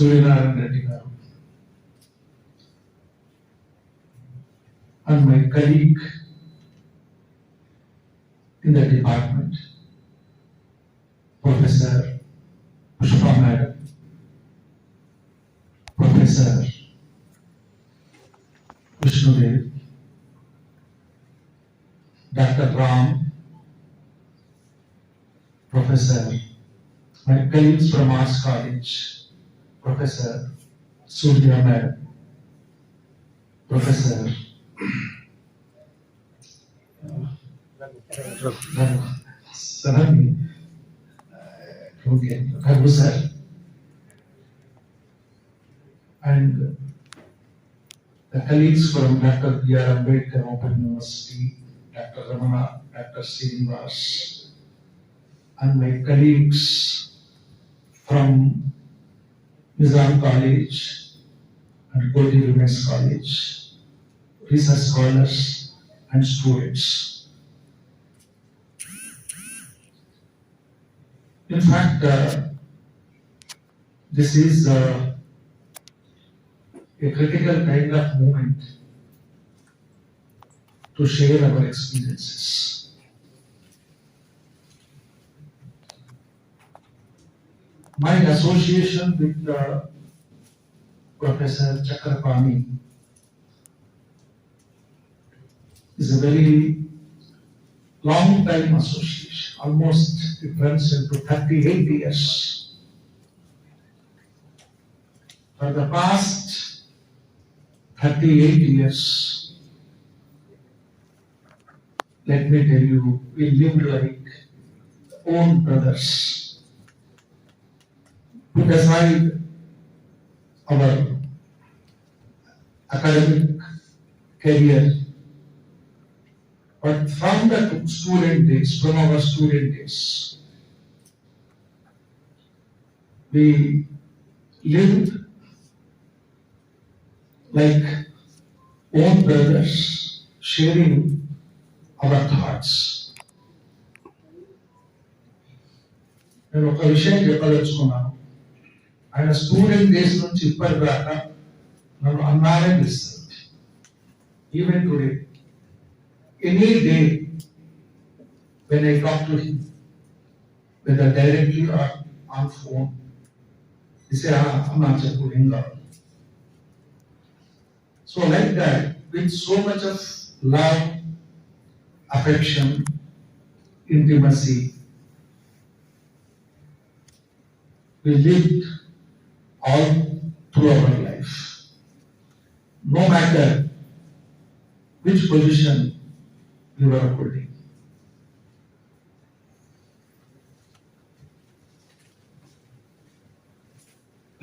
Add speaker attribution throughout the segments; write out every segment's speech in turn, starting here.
Speaker 1: Suryanarayan Reddy garu, and my colleague in the department, Professor Pushpa Madam, Professor Vishnudev, Dr. Ram, Professor, my colleagues from Arts College, Professor Surya Madam, Professor Sarani, Raghu sir, and the colleagues from Dr. B.R. Ambedkar Open University, Dr. Ramana, Dr. Srinivas, and my colleagues from Nizam College and Koti Women's College, research scholars and students. In fact, this is a critical kind of moment to share our experiences. My association with Professor Chakrapani is a very long time association, almost it runs into 38 years. For the past 38 years, let me tell you, we lived like own brothers. Put aside our academic career, but from the student days, from our student days, we lived like own brothers, sharing our thoughts. నేను ఒక విషయం చెప్పదలుచుకున్నాను. ఆయన student days నుంచి ఇప్పటిదాకా నన్ను అన్నానే పిలుస్తుంది. Even today, any day when I talk to him, whether directly or on phone, he say, "Amma cheppu em kaavalu." So like that, with so much of love, affection, intimacy, we lived all through our life. No matter which position we were holding.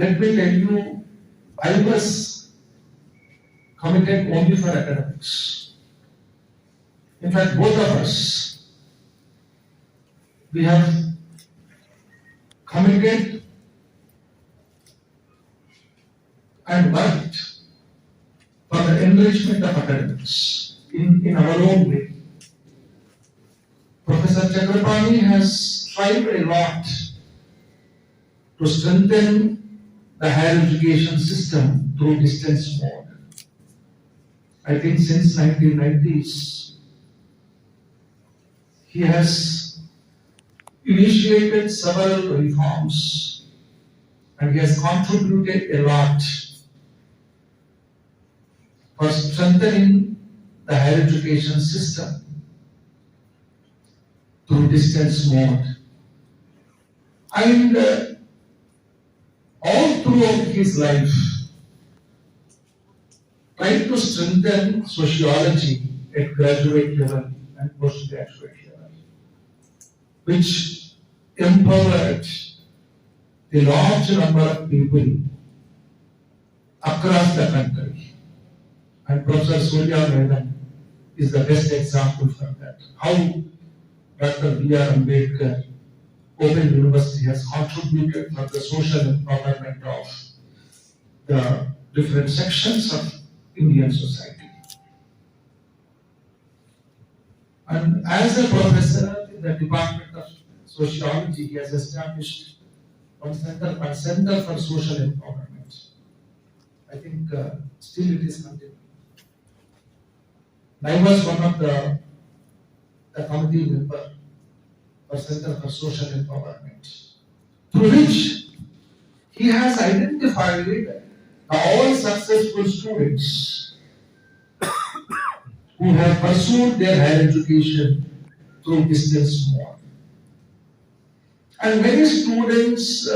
Speaker 1: Let me tell you, I was committed only for academics. In fact, both of us, we have committed and worked for the enrichment of academics in our own way. Professor Chakrapani has tried a lot to strengthen the higher education system through distance mode. I think since 1990s, he has initiated several reforms and he has contributed a lot for strengthening the higher education system through distance mode. And all throughout his life, tried to strengthen sociology at graduate level and postgraduate level, which empowered a large number of people across the country. And Professor Surya Madam is the best example for that. How Dr. B.R. Ambedkar Open University has contributed for the social empowerment of the different sections of Indian society. And as a professor in the Department of Sociology, he has established one center for social empowerment. I think still it is continuing. I was one of the committee member for Center for Social Empowerment, through which he has identified all successful students who have pursued their higher education through distance mode. And many students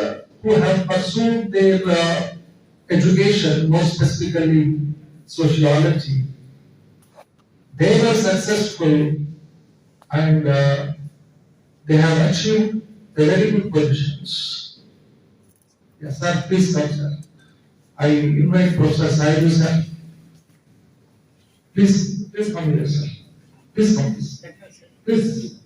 Speaker 1: who have pursued their education, more specifically sociology, they were successful and they have achieved very good positions. Yes, sir, please come, sir. I invite Professor Saidu, sir. Please come here, sir. Please come, please. Please.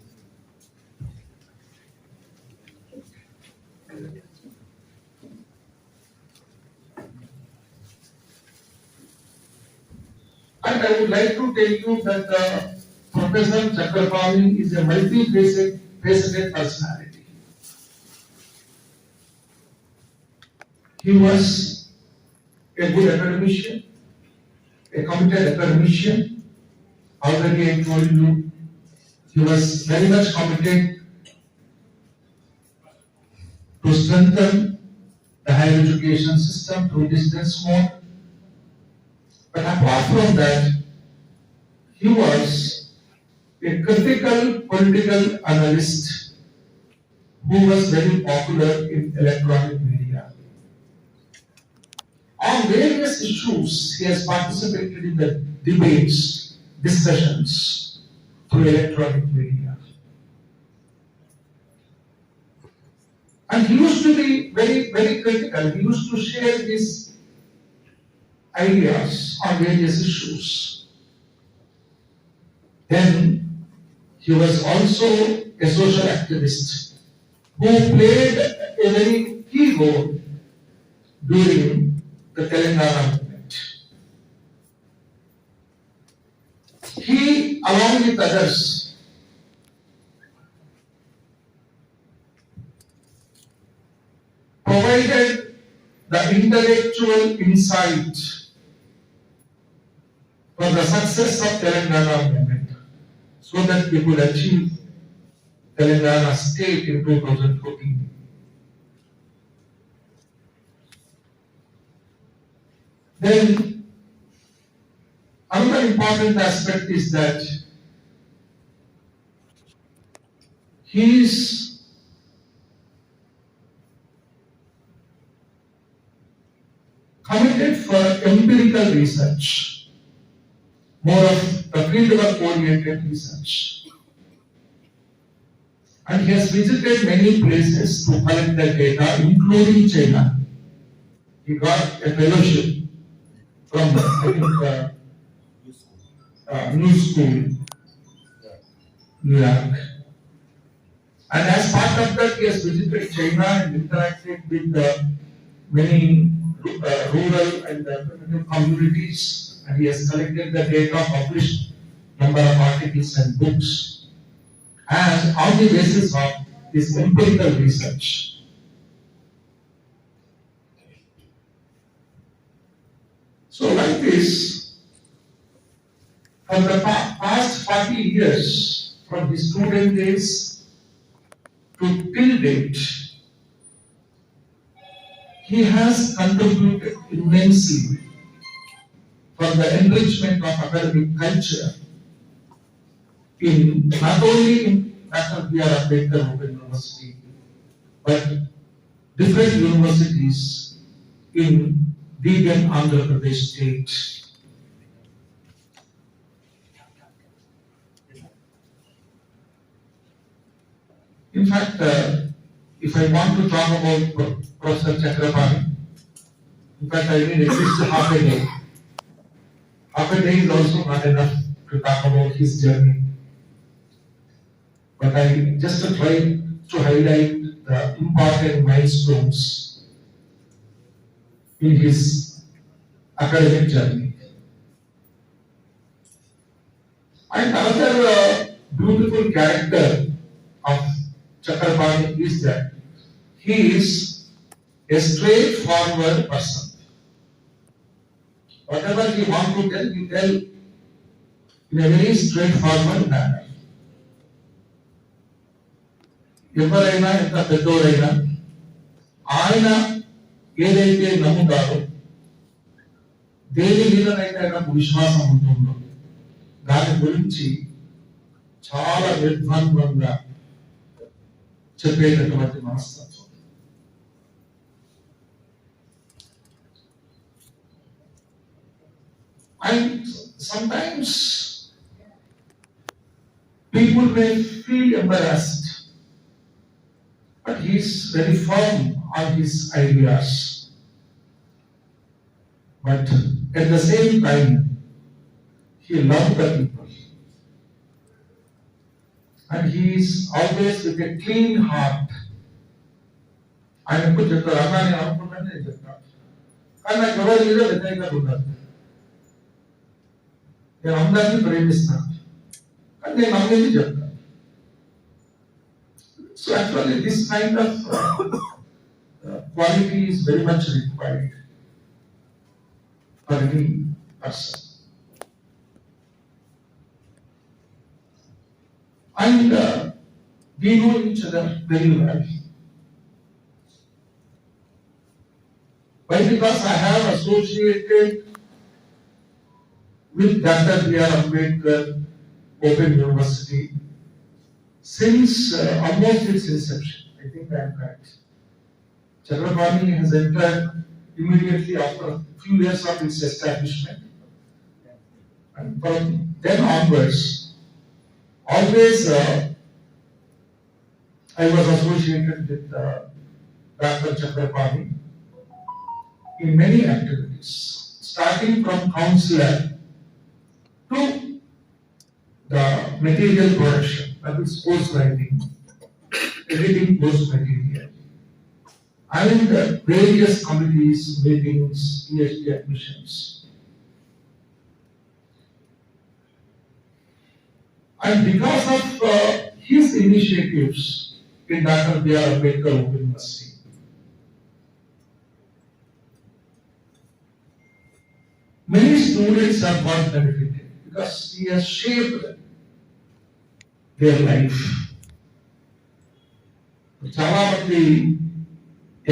Speaker 1: And I would like to tell you that Professor Chakrabarty is a multi-faceted personality. He was a good academician, a committed academician. Already I told you, he was very much committed to strengthen the higher education system through distance mode. But apart from that, he was a critical political analyst who was very popular in electronic media. On various issues, he has participated in the debates, discussions through electronic media. And he used to be very, very critical. He used to share his ideas on various issues. Then he was also a social activist who played a very key role during the Telangana movement. He, along with others, provided the intellectual insight for the success of Telangana movement so that we could achieve Telangana state in 2014. Then another important aspect is that he is committed for empirical research, more of the fieldwork oriented research. And he has visited many places to collect the data, including China. He got a fellowship from, I think, New School, New York. And as part of that, he has visited China and interacted with many rural and primitive communities, and he has collected the data, published number of articles and books, and on the basis of this empirical research. So like this, for the past 40 years, from his student days to till date, he has contributed immensely for the enrichment of academic culture in not only in Dr. B.R. Ambedkar Open University, but different universities in Deegan, Andhra Pradesh state. In fact, if I want to talk about Professor Chakrabarty, in fact, I need at least half a day. Half a day is also not enough to talk about his journey. But I just try to highlight the important milestones in his academic journey. And another beautiful character of Chakrabarty is that he is a straightforward person. Whatever he want to tell, he tell in a very straightforward manner. ఎవరైనా ఎంత పెద్దోరైనా ఆయన ఏదైతే నమ్ముతారో, దేని మీదనైతే ఆయనకు విశ్వాసం ఉంటుందో దాని గురించి చాలా నిర్ద్వంద్వంగా చెప్పేటటువంటి మనస్తత్వం. And sometimes people may feel embarrassed, but he is very firm on his ideas. But at the same time, he loved the people. And he is always with a clean heart. ఆయన ఎప్పుడు చెప్తారు, అన్నా నేను అనుకుంటాను, నేను చెప్తాను, కానీ నాకు ఎవరి మీద వ్యతిరేకత ఉండదు. నేను అందరినీ ప్రేమిస్తాను, కానీ నేను నమ్మేది చెప్తాను. So actually this kind of quality is very much required for any person. And we know each other very well. Why? Because I have associated with Dr. B.R. Ambedkar Open University since almost its inception. I think I am correct. Chakrabarti has entered immediately after a few years of its establishment. And from then onwards, always I was associated with Dr. Chakrabarti in many activities, starting from counselor to the material production, that is post writing, editing post material, and various committees, meetings, PhD admissions. And because of his initiatives in Dr. B.R. Ambedkar Open University, many students have got benefited because he has shaped their life. చాలా మంది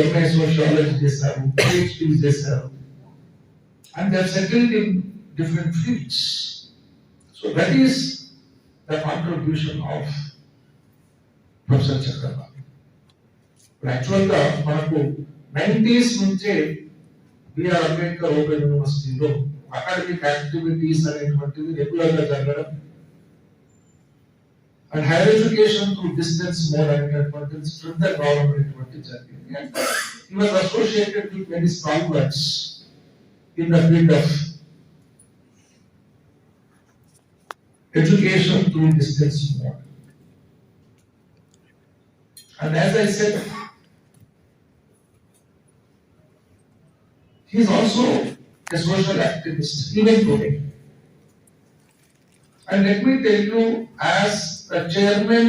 Speaker 1: MA sociology చేశారు, PhDs చేశారు, and they have settled in different fields. So that is the contribution of Professor Chakrabarti. యాక్చువల్గా మనకు 90s నుంచే B R Ambedkar open యూనివర్సిటీలో academic activities అనేటువంటివి regular గా జరగడం, and higher education through distance mode అనేటువంటిది స్ట్రెంథెన్ కావడం అనేటువంటిది జరిగింది. And he was associated with many stalwarts in the field of education through distance mode. And as I said, he is also a social activist even today. And let me tell you, as the chairman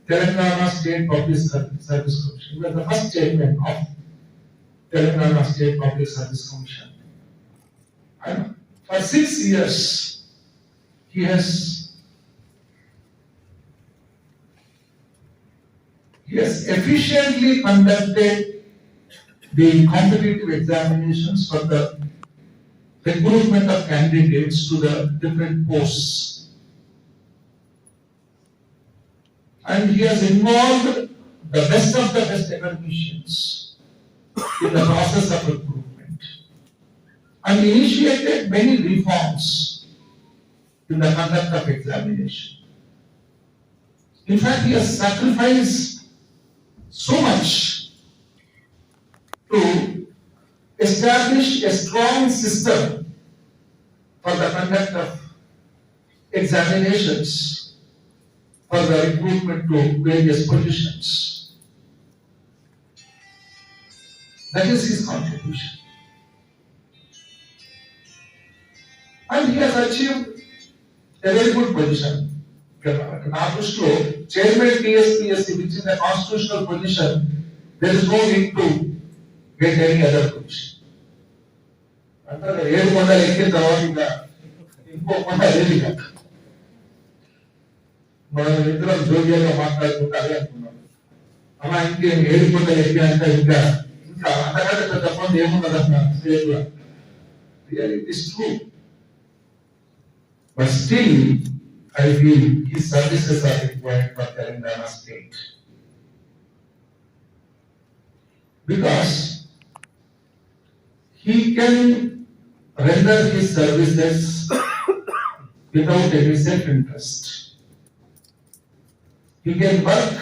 Speaker 1: Telangana State Public Service Commission, he was the first chairman of Telangana State Public Service Commission. And for 6 years, he has efficiently conducted the competitive examinations for the recruitment of candidates to the different posts. And he has involved the best of the best academicians in the process of recruitment and initiated many reforms in the conduct of examination. In fact, he has sacrificed so much to establish a strong system for the conduct of examinations for the recruitment to various positions. That is his contribution. And he has achieved a very good position. నా దృష్టిలో chairman TSPSC, which is a constitutional position, there is no need to get any other position. అంటారు ఏడు కొండలు ఎక్కిన తర్వాత ఇంకా ఇంకో కొండ లేదు ఇక. మనం ఇద్దరం జోగ్యంగా మాట్లాడుకుంటే అదే అనుకున్నాం. అలా ఇంకేం ఏడు కొండలు ఎక్కినాక ఇంకా ఇంకా అంతకంటే పెద్ద కొండ ఏమున్నది అన్న స్టేజ్ లో. Really, it is true. But still, I feel his services are required for Telangana state. Because he can render his services without any self-interest. He can work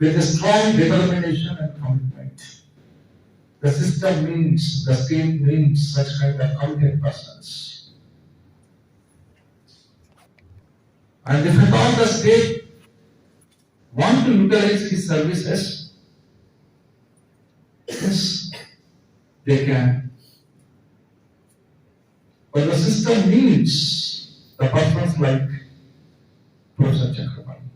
Speaker 1: with a strong determination and commitment. The system needs, the state needs such kind of committed persons. And if at all the state want to utilize his services, yes, they can. But the system needs the persons like Professor Chakrabarti.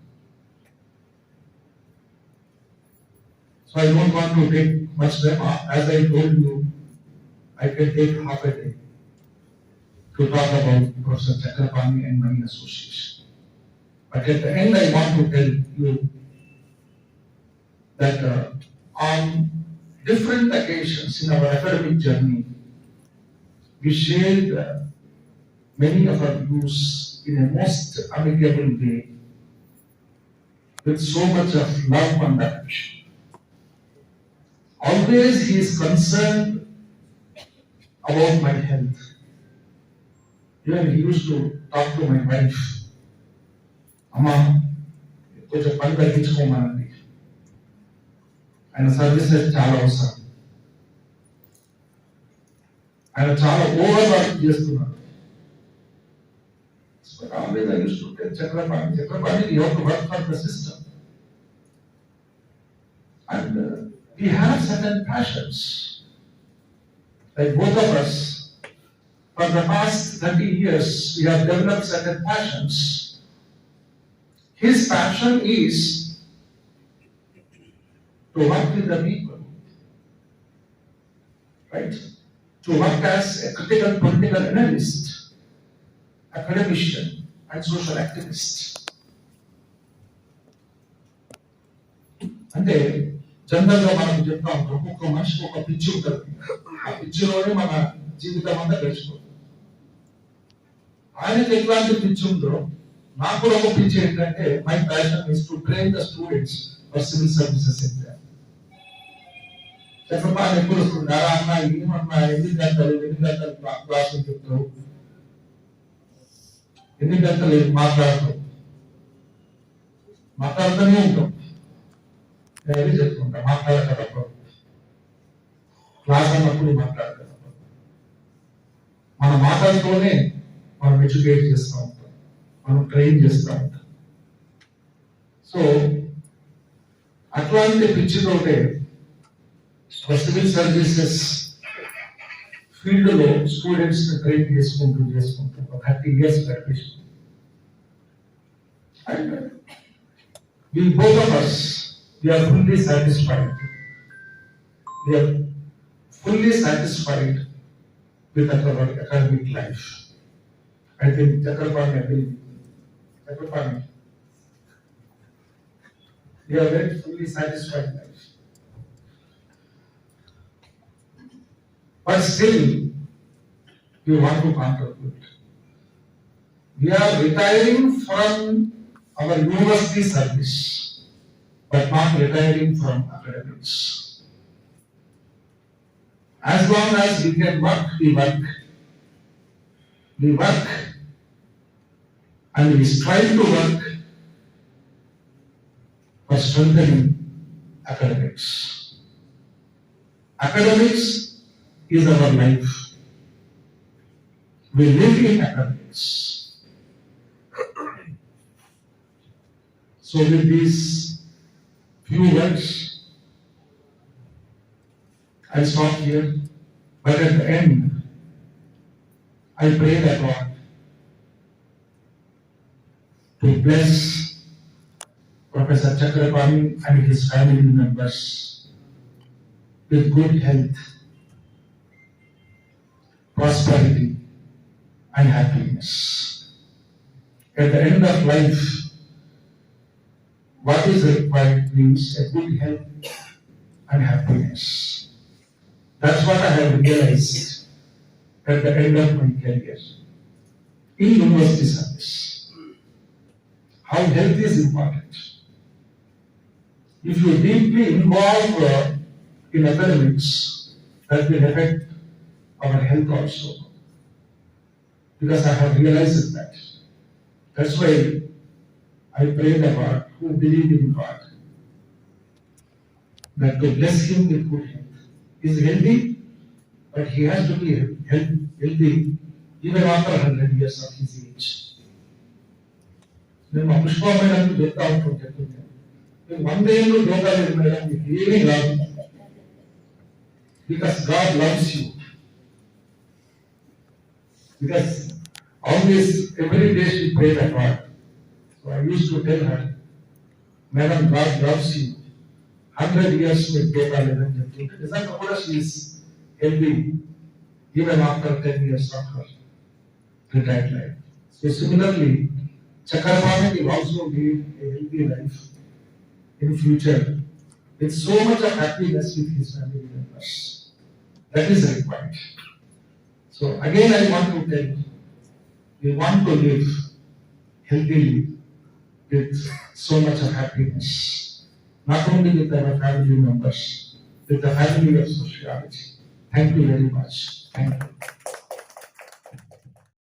Speaker 1: So I don't want to take much time. As I told you, I can take half a day to talk about Professor Chakrabarti and my association. But at the end, I want to tell you that on different occasions in our academic journey, we shared many of our views in a most amicable way, with so much of love and affection. Always he is concerned about my health. Even he used to talk to my wife. Amma, కొంచెం పని తగ్గించుకోమనండి, ఆయన services చాలా అవసరం, ఆయన చాలా over work చేస్తున్నారు. Always I used to tell Chakrabarti, you have to work for the system. And we have certain passions. Like both of us, for the past 30 years, we have developed certain passions. His passion is to work with the people, right? To work as a critical political analyst, academician, and social activist. అంటే general గా మనం చెప్తా ఉంటాం, ఒక్కొక్క మనిషికి ఒక పిచ్చి ఉంటుంది, ఆ పిచ్చిలోనే మన జీవితం అంతా గడిచిపోతుంది. ఆయనకి ఎట్లాంటి పిచ్చి ఉందో నాకు కూడా ఒక పిచ్చి ఏంటంటే, my passion is to train the students for civil services exam. Chakrapani ఎప్పుడు వస్తుంది, అలా అన్న ఏమన్నా ఎన్ని గంటలు క్లాసులు చెప్తావు, ఎన్ని గంటలు మాట్లాడుతూనే ఉంటాం. నేను చెప్తుంటా, మాట్లాడకూడదు, క్లాస్ అన్నప్పుడు మాట్లాడకూడదు. మనం మాట్లాడుతూనే మనం ఎడ్యుకేట్ చేస్తూ ఉంటాం, మనం ట్రైన్ చేస్తూ ఉంటాం. సో అట్లాంటి పిచ్చితోటే సివిల్ సర్వీసెస్ ఫీల్డ్ లో స్టూడెంట్స్ ని ట్రైన్ చేసుకుంటూ 30 years practice. And we both of us, we are fully satisfied. We are fully satisfied with our academic life. I think Chakrabarti, we are very fully satisfied life. But still, we want to contribute. We are retiring from our university service, but not retiring from academics. As long as we can work, we work. We work and we strive to work for strengthening academics. Academics is our life. We live in academics. So with these few words, I stop here. But at the end, I pray that God to bless Professor Chakrabarti and his family members with good health, prosperity, and happiness. At the end of life, what is required means a good health and happiness. That's what I have realized at the end of my career in university service. How health is important. If you deeply involve in academics, that will affect our health also. Because I have realized that. That's why I pray the God who believe in God, that to bless him with good health. He is healthy, but he has to be healthy even after 100 years of his age. మేము పుష్పమైనట్టు చెప్తా ఉంటాం చెప్తుంటే మేము 100 ఏళ్ళు రోగాలు madam మీకు ఏమీ రాదు. Because God loves you. Because always, every day she prayed at God. So I used to tell her, Madam, God loves you. 100 years with Deva Levan Jatu. Is that what she is healthy even after 10 years of her retired life? So similarly, Chakravarti will also live a healthy life in future with so much of happiness with his family members. That is required. So again I want to tell you, we want to live healthily with so much of happiness. Not only with our family members, with the family of sociology. Thank you very much. Thank you.